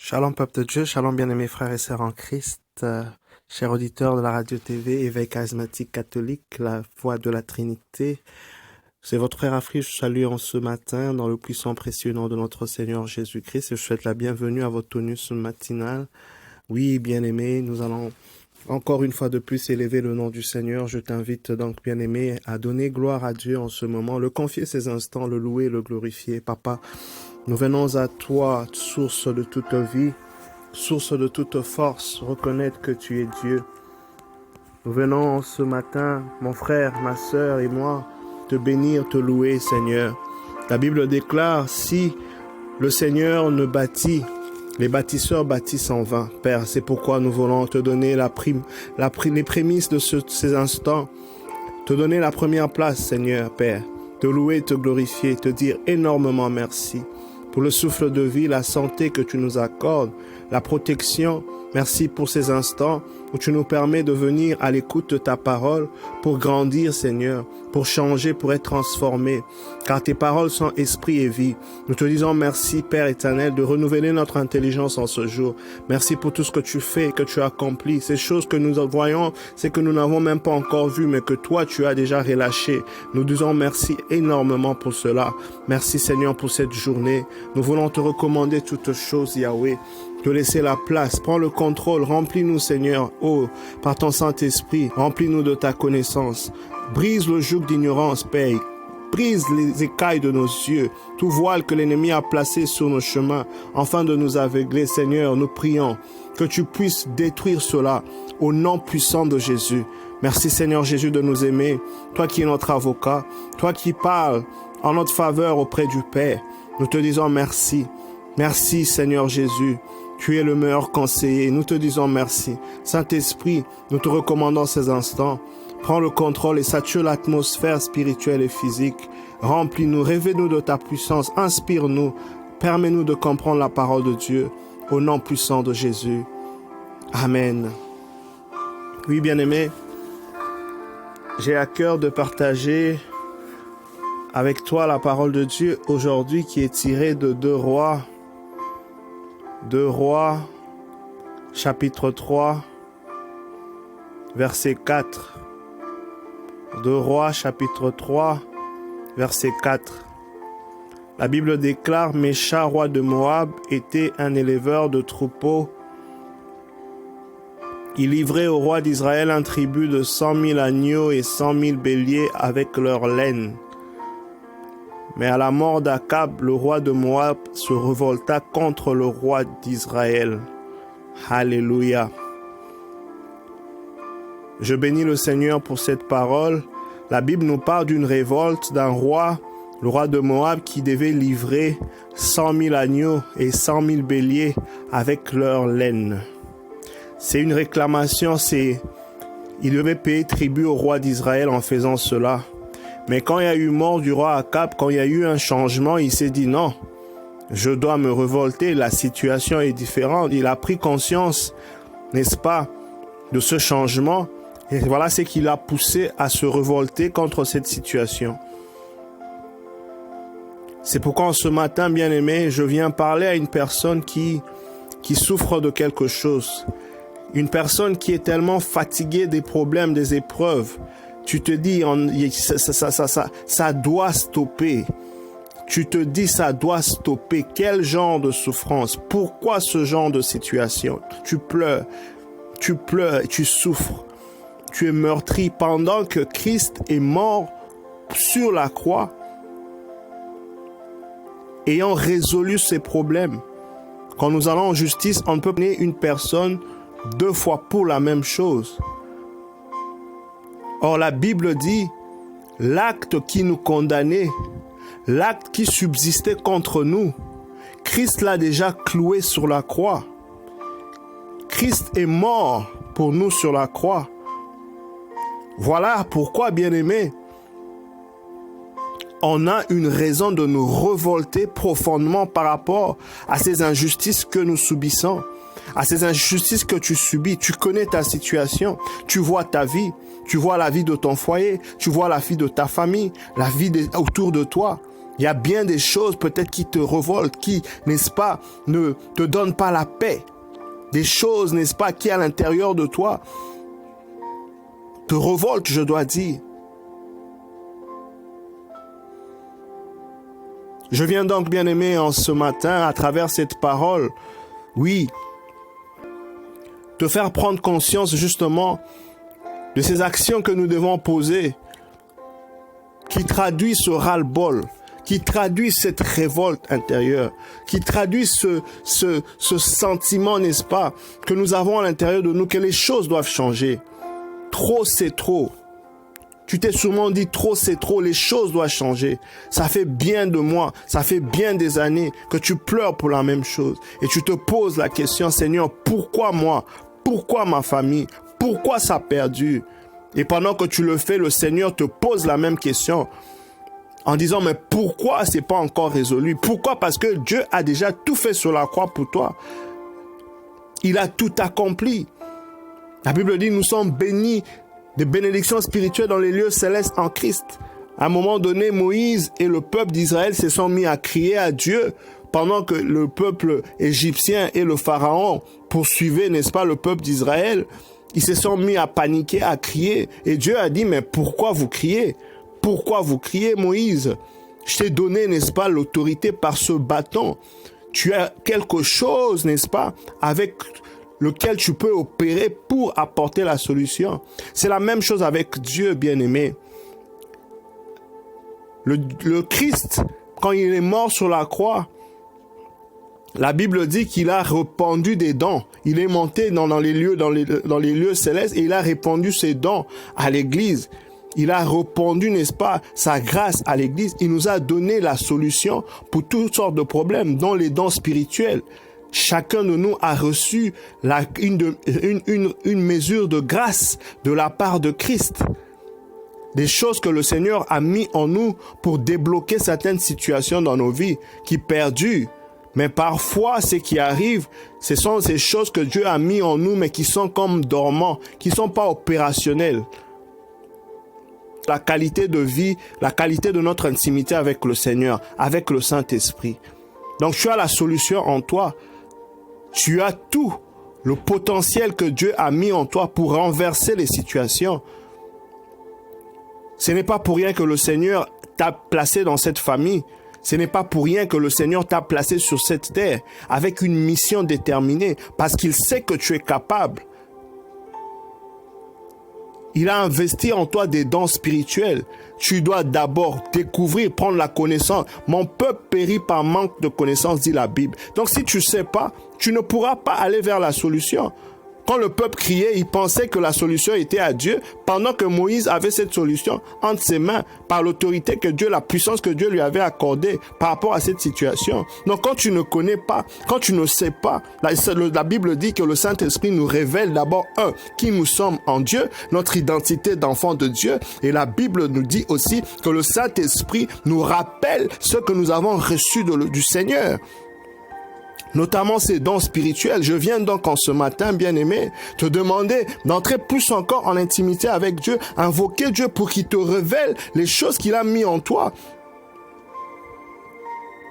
Shalom peuple de Dieu, shalom bien-aimés frères et sœurs en Christ, chers auditeurs de la radio-tv, éveil charismatique catholique, la voix de la Trinité. C'est votre frère Afri, je salue en ce matin dans le puissant précieux nom de notre Seigneur Jésus-Christ et je souhaite la bienvenue à votre tonus matinale. Oui, bien-aimés, nous allons encore une fois de plus élever le nom du Seigneur. Je t'invite donc, bien-aimé, à donner gloire à Dieu en ce moment, le confier ces instants, le louer, le glorifier. Papa, nous venons à toi, source de toute vie, source de toute force, reconnaître que tu es Dieu. Nous venons ce matin, mon frère, ma sœur et moi, te bénir, te louer, Seigneur. La Bible déclare, si le Seigneur ne bâtit, les bâtisseurs bâtissent en vain. Père, c'est pourquoi nous voulons te donner les prémices de ces instants, te donner la première place, Seigneur, Père, te louer, te glorifier, te dire énormément merci pour le souffle de vie, la santé que tu nous accordes, la protection. Merci pour ces instants où tu nous permets de venir à l'écoute de ta parole pour grandir, Seigneur, pour changer, pour être transformé, car tes paroles sont esprit et vie. Nous te disons merci, Père éternel, de renouveler notre intelligence en ce jour. Merci pour tout ce que tu fais, que tu accomplis. Ces choses que nous voyons, c'est que nous n'avons même pas encore vu, mais que toi, tu as déjà relâché. Nous disons merci énormément pour cela. Merci, Seigneur, pour cette journée. Nous voulons te recommander toutes choses, Yahweh. Te laisser la place, prends le contrôle, remplis-nous Seigneur, par ton Saint-Esprit, remplis-nous de ta connaissance, brise le joug d'ignorance, Père, brise les écailles de nos yeux, tout voile que l'ennemi a placé sur nos chemins, afin de nous aveugler, Seigneur, nous prions que tu puisses détruire cela, au nom puissant de Jésus. Merci Seigneur Jésus de nous aimer, toi qui es notre avocat, toi qui parles en notre faveur auprès du Père, nous te disons merci, merci Seigneur Jésus. Tu es le meilleur conseiller. Nous te disons merci. Saint-Esprit, nous te recommandons ces instants. Prends le contrôle et sature l'atmosphère spirituelle et physique. Remplis-nous, révèle-nous de ta puissance. Inspire-nous. Permets-nous de comprendre la parole de Dieu. Au nom puissant de Jésus. Amen. Oui, bien-aimé, j'ai à cœur de partager avec toi la parole de Dieu aujourd'hui qui est tirée de 2 Rois, chapitre 3, verset 4. 2 Rois, chapitre 3, verset 4. La Bible déclare, Mécha, roi de Moab, était un éleveur de troupeaux. Il livrait au roi d'Israël un tribut de 100 000 agneaux et 100 000 béliers avec leur laine. Mais à la mort d'Akab, le roi de Moab se révolta contre le roi d'Israël. Alléluia. Je bénis le Seigneur pour cette parole. La Bible nous parle d'une révolte d'un roi, le roi de Moab, qui devait livrer 100 000 agneaux et 100 000 béliers avec leur laine. C'est une réclamation, il devait payer tribut au roi d'Israël en faisant cela. Mais quand il y a eu mort du roi Akab, quand il y a eu un changement, il s'est dit non, je dois me révolter, la situation est différente. Il a pris conscience, n'est-ce pas, de ce changement. Et voilà ce qui l'a poussé à se révolter contre cette situation. C'est pourquoi ce matin, bien-aimé, je viens parler à une personne qui souffre de quelque chose. Une personne qui est tellement fatiguée des problèmes, des épreuves. Tu te dis, ça doit stopper. Tu te dis, ça doit stopper. Quel genre de souffrance? Pourquoi ce genre de situation? Tu pleures, tu souffres. Tu es meurtri pendant que Christ est mort sur la croix, ayant résolu ses problèmes. Quand nous allons en justice, on ne peut pas donner une personne 2 fois pour la même chose. Or, la Bible dit, l'acte qui nous condamnait, l'acte qui subsistait contre nous, Christ l'a déjà cloué sur la croix. Christ est mort pour nous sur la croix. Voilà pourquoi, bien-aimés, on a une raison de nous révolter profondément par rapport à ces injustices que nous subissons, à ces injustices que tu subis. Tu connais ta situation, tu vois ta vie, tu vois la vie de ton foyer, tu vois la vie de ta famille, la vie autour de toi. Il y a bien des choses peut-être qui te révoltent, qui, n'est-ce pas, ne te donnent pas la paix. Des choses, n'est-ce pas, qui à l'intérieur de toi te révoltent, je dois dire. Je viens donc, bien-aimé, en ce matin, à travers cette parole, oui, te faire prendre conscience justement de ces actions que nous devons poser, qui traduisent ce ras-le-bol, qui traduisent cette révolte intérieure, qui traduisent ce sentiment, n'est-ce pas, que nous avons à l'intérieur de nous, que les choses doivent changer. Trop, c'est trop. Tu t'es sûrement dit, trop, c'est trop, les choses doivent changer. Ça fait bien de mois, ça fait bien des années que tu pleures pour la même chose. Et tu te poses la question, Seigneur, pourquoi moi? Pourquoi ma famille? Pourquoi ça perdure? Et pendant que tu le fais, le Seigneur te pose la même question en disant, mais pourquoi c'est pas encore résolu? Pourquoi? Parce que Dieu a déjà tout fait sur la croix pour toi. Il a tout accompli. La Bible dit, nous sommes bénis de bénédictions spirituelles dans les lieux célestes en Christ. À un moment donné, Moïse et le peuple d'Israël se sont mis à crier à Dieu pendant que le peuple égyptien et le pharaon poursuivaient, n'est-ce pas, le peuple d'Israël. Ils se sont mis à paniquer, à crier. Et Dieu a dit, mais pourquoi vous criez? Pourquoi vous criez, Moïse? Je t'ai donné, n'est-ce pas, l'autorité par ce bâton. Tu as quelque chose, n'est-ce pas, avec lequel tu peux opérer pour apporter la solution. C'est la même chose avec Dieu, bien-aimé. Le Christ, quand il est mort sur la croix, la Bible dit qu'il a répandu des dons. Il est monté dans les lieux célestes et il a répandu ses dons à l'Église. Il a répandu, n'est-ce pas, sa grâce à l'Église. Il nous a donné la solution pour toutes sortes de problèmes, dont les dons spirituels. Chacun de nous a reçu une mesure de grâce de la part de Christ. Des choses que le Seigneur a mis en nous pour débloquer certaines situations dans nos vies qui perdurent. Mais parfois, ce qui arrive, ce sont ces choses que Dieu a mis en nous, mais qui sont comme dormants, qui ne sont pas opérationnelles. La qualité de vie, la qualité de notre intimité avec le Seigneur, avec le Saint-Esprit. Donc, tu as la solution en toi. Tu as tout le potentiel que Dieu a mis en toi pour renverser les situations. Ce n'est pas pour rien que le Seigneur t'a placé dans cette famille. Ce n'est pas pour rien que le Seigneur t'a placé sur cette terre avec une mission déterminée, parce qu'il sait que tu es capable. Il a investi en toi des dons spirituels. Tu dois d'abord découvrir, prendre la connaissance. Mon peuple périt par manque de connaissance, dit la Bible. Donc si tu ne sais pas, tu ne pourras pas aller vers la solution. Quand le peuple criait, il pensait que la solution était à Dieu, pendant que Moïse avait cette solution entre ses mains, par l'autorité que Dieu, la puissance que Dieu lui avait accordée par rapport à cette situation. Donc quand tu ne connais pas, quand tu ne sais pas, la Bible dit que le Saint-Esprit nous révèle d'abord, qui nous sommes en Dieu, notre identité d'enfant de Dieu, et la Bible nous dit aussi que le Saint-Esprit nous rappelle ce que nous avons reçu du Seigneur. Notamment ces dons spirituels. Je viens donc en ce matin, bien-aimé, te demander d'entrer plus encore en intimité avec Dieu, invoquer Dieu pour qu'il te révèle les choses qu'il a mis en toi.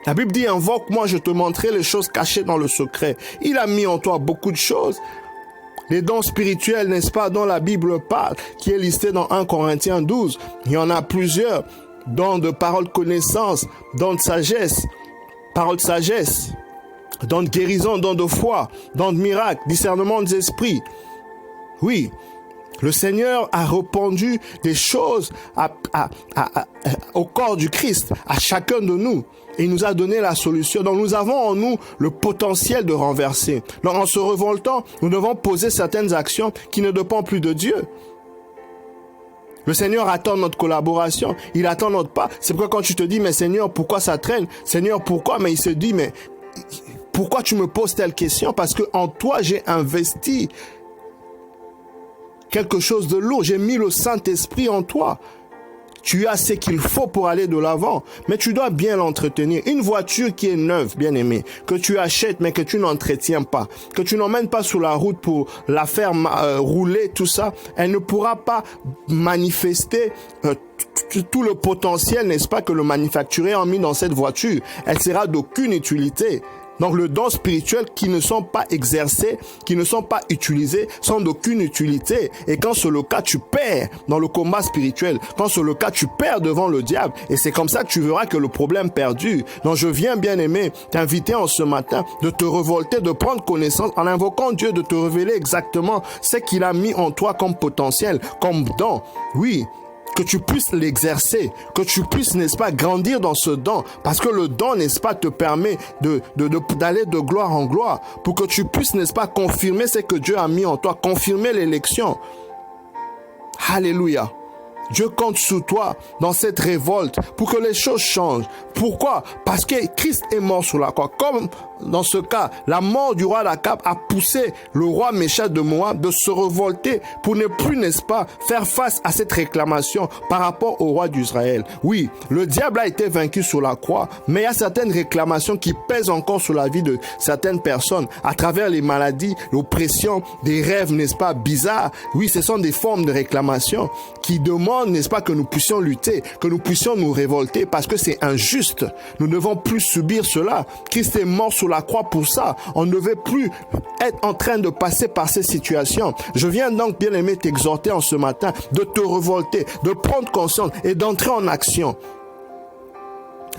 La Bible dit, invoque-moi, je te montrerai les choses cachées dans le secret. Il a mis en toi beaucoup de choses. Les dons spirituels, n'est-ce pas, dont la Bible parle, qui est listé dans 1 Corinthiens 12. Il y en a plusieurs. Dons de parole de connaissance, dons de sagesse, parole de sagesse. Dans de guérison, dans de foi, dans de miracles, discernement des esprits. Oui, le Seigneur a répandu des choses au corps du Christ, à chacun de nous. Et il nous a donné la solution. Donc nous avons en nous le potentiel de renverser. Donc en se révoltant, nous devons poser certaines actions qui ne dépendent plus de Dieu. Le Seigneur attend notre collaboration. Il attend notre pas. C'est pourquoi quand tu te dis, mais Seigneur, pourquoi ça traîne? Seigneur, pourquoi? Mais il se dit, mais pourquoi tu me poses telle question? Parce que en toi, j'ai investi quelque chose de lourd. J'ai mis le Saint-Esprit en toi. Tu as ce qu'il faut pour aller de l'avant, mais tu dois bien l'entretenir. Une voiture qui est neuve, bien aimé, que tu achètes mais que tu n'entretiens pas, que tu n'emmènes pas sur la route pour la faire rouler, tout ça, elle ne pourra pas manifester tout le potentiel, n'est-ce pas, que le manufacturier a mis dans cette voiture. Elle sera d'aucune utilité. Donc le don spirituel qui ne sont pas exercés, qui ne sont pas utilisés, sont d'aucune utilité. Et quand c'est le cas, tu perds dans le combat spirituel. Quand c'est le cas, tu perds devant le diable. Et c'est comme ça que tu verras que le problème perdure. Donc je viens, bien aimé, t'inviter en ce matin de te révolter, de prendre connaissance en invoquant Dieu, de te révéler exactement ce qu'il a mis en toi comme potentiel, comme don. Oui, que tu puisses l'exercer, que tu puisses, n'est-ce pas, grandir dans ce don, parce que le don, n'est-ce pas, te permet d'aller de gloire en gloire, pour que tu puisses, n'est-ce pas, confirmer ce que Dieu a mis en toi, confirmer l'élection. Alléluia. Dieu compte sur toi dans cette révolte pour que les choses changent. Pourquoi? Parce que Christ est mort sur la croix. Comme dans ce cas, la mort du roi d'Akab a poussé le roi Méchant de Moab de se révolter pour ne plus, n'est-ce pas, faire face à cette réclamation par rapport au roi d'Israël. Oui, le diable a été vaincu sur la croix, mais il y a certaines réclamations qui pèsent encore sur la vie de certaines personnes à travers les maladies, l'oppression, des rêves, n'est-ce pas, bizarres. Oui, ce sont des formes de réclamation qui demandent, n'est-ce pas, que nous puissions lutter, que nous puissions nous révolter parce que c'est injuste. Nous ne devons plus subir cela. Christ est mort sur la croix pour ça. On ne veut plus être en train de passer par ces situations. Je viens donc, bien aimé, t'exhorter en ce matin de te révolter, de prendre conscience et d'entrer en action.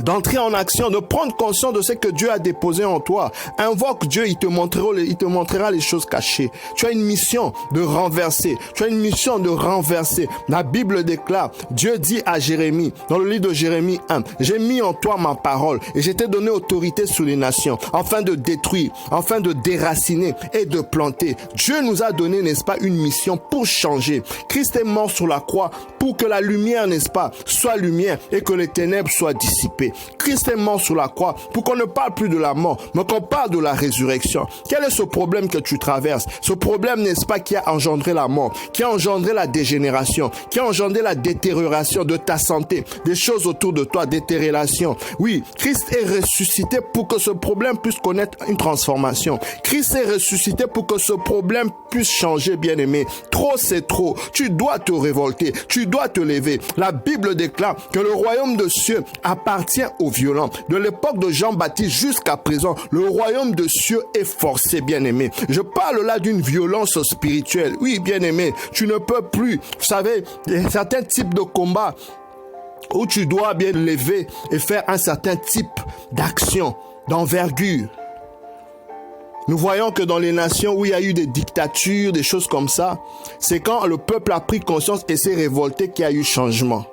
D'entrer en action, de prendre conscience de ce que Dieu a déposé en toi. Invoque Dieu, il te montrera les choses cachées. Tu as une mission de renverser. Tu as une mission de renverser. La Bible déclare, Dieu dit à Jérémie, dans le livre de Jérémie 1, j'ai mis en toi ma parole et j'ai t'ai donné autorité sur les nations, afin de détruire, afin de déraciner et de planter. Dieu nous a donné, n'est-ce pas, une mission pour changer. Christ est mort sur la croix pour que la lumière, n'est-ce pas, soit lumière et que les ténèbres soient dissipées. Christ est mort sur la croix pour qu'on ne parle plus de la mort, mais qu'on parle de la résurrection. Quel est ce problème que tu traverses? Ce problème, n'est-ce pas, qui a engendré la mort, qui a engendré la dégénération, qui a engendré la détérioration de ta santé, des choses autour de toi, des tes relations. Oui, Christ est ressuscité pour que ce problème puisse connaître une transformation. Christ est ressuscité pour que ce problème puisse changer, bien-aimé. Trop, c'est trop. Tu dois te révolter. Tu dois te lever. La Bible déclare que le royaume de cieux appartient aux violents. De l'époque de Jean-Baptiste jusqu'à présent, le royaume de cieux est forcé, bien-aimé. Je parle là d'une violence spirituelle. Oui, bien-aimé, tu ne peux plus. Vous savez, il y a certains types de combats où tu dois bien lever et faire un certain type d'action, d'envergure. Nous voyons que dans les nations où il y a eu des dictatures, des choses comme ça, c'est quand le peuple a pris conscience et s'est révolté qu'il y a eu changement.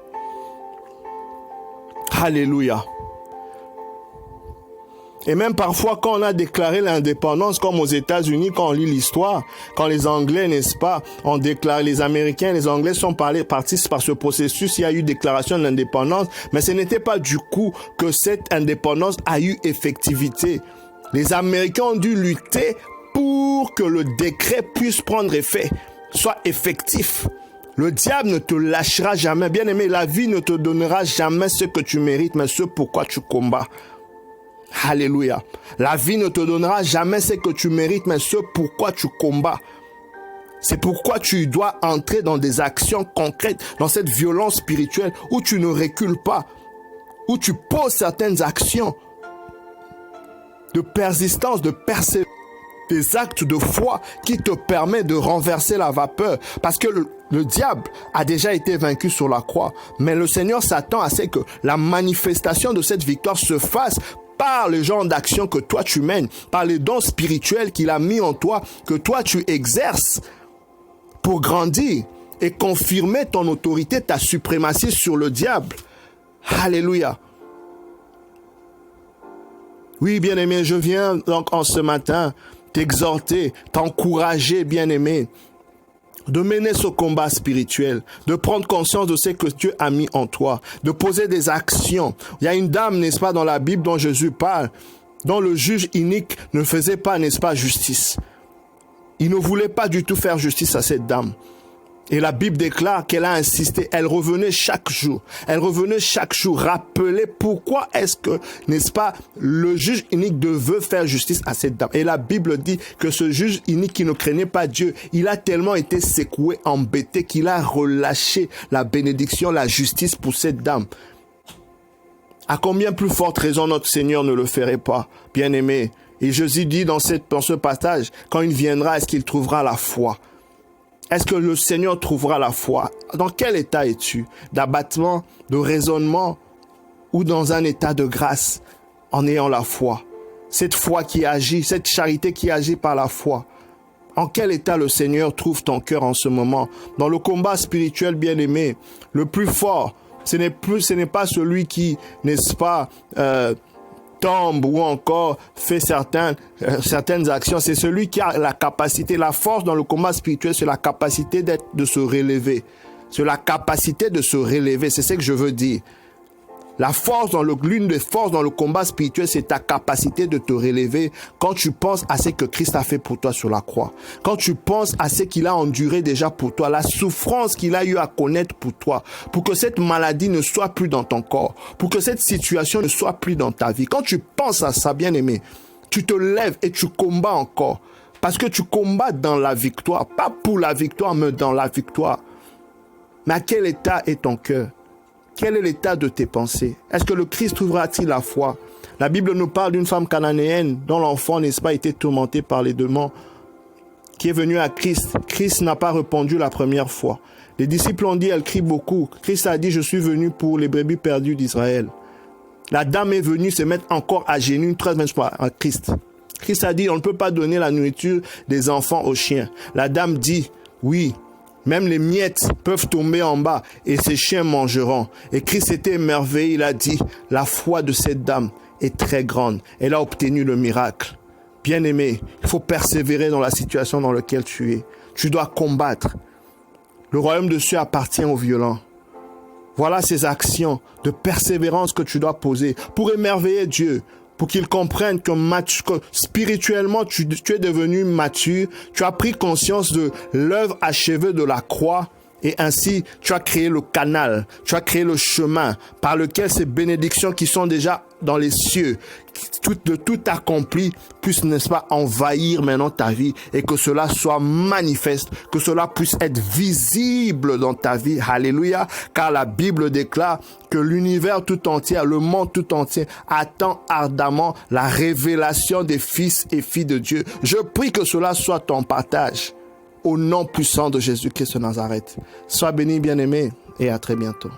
Alléluia. Et même parfois, quand on a déclaré l'indépendance, comme aux États-Unis, quand on lit l'histoire, quand les Anglais, n'est-ce pas, ont déclaré, les Américains, les Anglais sont partis par ce processus, il y a eu déclaration de l'indépendance, mais ce n'était pas du coup que cette indépendance a eu effectivité. Les Américains ont dû lutter pour que le décret puisse prendre effet, soit effectif. Le diable ne te lâchera jamais. Bien-aimé, la vie ne te donnera jamais ce que tu mérites, mais ce pourquoi tu combats. Alléluia. La vie ne te donnera jamais ce que tu mérites, mais ce pourquoi tu combats. C'est pourquoi tu dois entrer dans des actions concrètes, dans cette violence spirituelle où tu ne recules pas, où tu poses certaines actions de persistance, de persévérance, des actes de foi qui te permettent de renverser la vapeur. Parce que le diable a déjà été vaincu sur la croix. Mais le Seigneur s'attend à ce que la manifestation de cette victoire se fasse par le genre d'action que toi tu mènes, par les dons spirituels qu'il a mis en toi, que toi tu exerces pour grandir et confirmer ton autorité, ta suprématie sur le diable. Alléluia. Oui, bien-aimé, je viens donc en ce matin t'exhorter, t'encourager, bien-aimé, de mener ce combat spirituel, de prendre conscience de ce que Dieu a mis en toi, de poser des actions. Il y a une dame, n'est-ce pas, dans la Bible dont Jésus parle, dont le juge inique ne faisait pas, n'est-ce pas, justice. Il ne voulait pas du tout faire justice à cette dame. Et la Bible déclare qu'elle a insisté, elle revenait chaque jour. Elle revenait chaque jour, rappeler pourquoi est-ce que, n'est-ce pas, le juge unique devait faire justice à cette dame. Et la Bible dit que ce juge unique qui ne craignait pas Dieu, il a tellement été secoué, embêté, qu'il a relâché la bénédiction, la justice pour cette dame. À combien plus forte raison notre Seigneur ne le ferait pas, bien-aimé? Et Jésus dit dans ce passage, quand il viendra, est-ce qu'il trouvera la foi? Est-ce que le Seigneur trouvera la foi? Dans quel état es-tu? D'abattement, de raisonnement ou dans un état de grâce en ayant la foi? Cette foi qui agit, cette charité qui agit par la foi. En quel état le Seigneur trouve ton cœur en ce moment? Dans le combat spirituel, bien-aimé, le plus fort, ce n'est pas celui qui, n'est-ce pas, tombe ou encore fait certaines actions. C'est celui qui a la capacité, la force dans le combat spirituel, c'est la capacité de se relever. C'est la capacité de se relever, c'est ce que je veux dire. L'une des forces dans le combat spirituel, c'est ta capacité de te relever quand tu penses à ce que Christ a fait pour toi sur la croix. Quand tu penses à ce qu'il a enduré déjà pour toi, la souffrance qu'il a eu à connaître pour toi, pour que cette maladie ne soit plus dans ton corps, pour que cette situation ne soit plus dans ta vie. Quand tu penses à ça, bien-aimé, tu te lèves et tu combats encore. Parce que tu combats dans la victoire, pas pour la victoire, mais dans la victoire. Mais à quel état est ton cœur? Quel est l'état de tes pensées? Est-ce que le Christ trouvera-t-il la foi? La Bible nous parle d'une femme cananéenne dont l'enfant, n'est-ce pas, était tourmenté par les démons, qui est venue à Christ. Christ n'a pas répondu la première fois. Les disciples ont dit, elle crie beaucoup. Christ a dit, je suis venu pour les brebis perdues d'Israël. La dame est venue se mettre encore à genoux une troisième fois à Christ. Christ a dit, on ne peut pas donner la nourriture des enfants aux chiens. La dame dit, oui, même les miettes peuvent tomber en bas et ces chiens mangeront. Et Christ était émerveillé, il a dit, la foi de cette dame est très grande. Elle a obtenu le miracle. Bien-aimé, il faut persévérer dans la situation dans laquelle tu es. Tu dois combattre. Le royaume de Dieu appartient aux violents. Voilà ces actions de persévérance que tu dois poser pour émerveiller Dieu, pour qu'il comprenne que spirituellement, tu es devenu mature, tu as pris conscience de l'œuvre achevée de la croix et ainsi tu as créé le canal, tu as créé le chemin par lequel ces bénédictions qui sont déjà dans les cieux, tout accompli, puissent, n'est-ce pas, envahir maintenant ta vie et que cela soit manifeste, que cela puisse être visible dans ta vie. Alléluia, car la Bible déclare que l'univers tout entier, le monde tout entier attend ardemment la révélation des fils et filles de Dieu. Je prie que cela soit ton partage au nom puissant de Jésus-Christ de Nazareth. Sois béni, bien-aimé, et à très bientôt.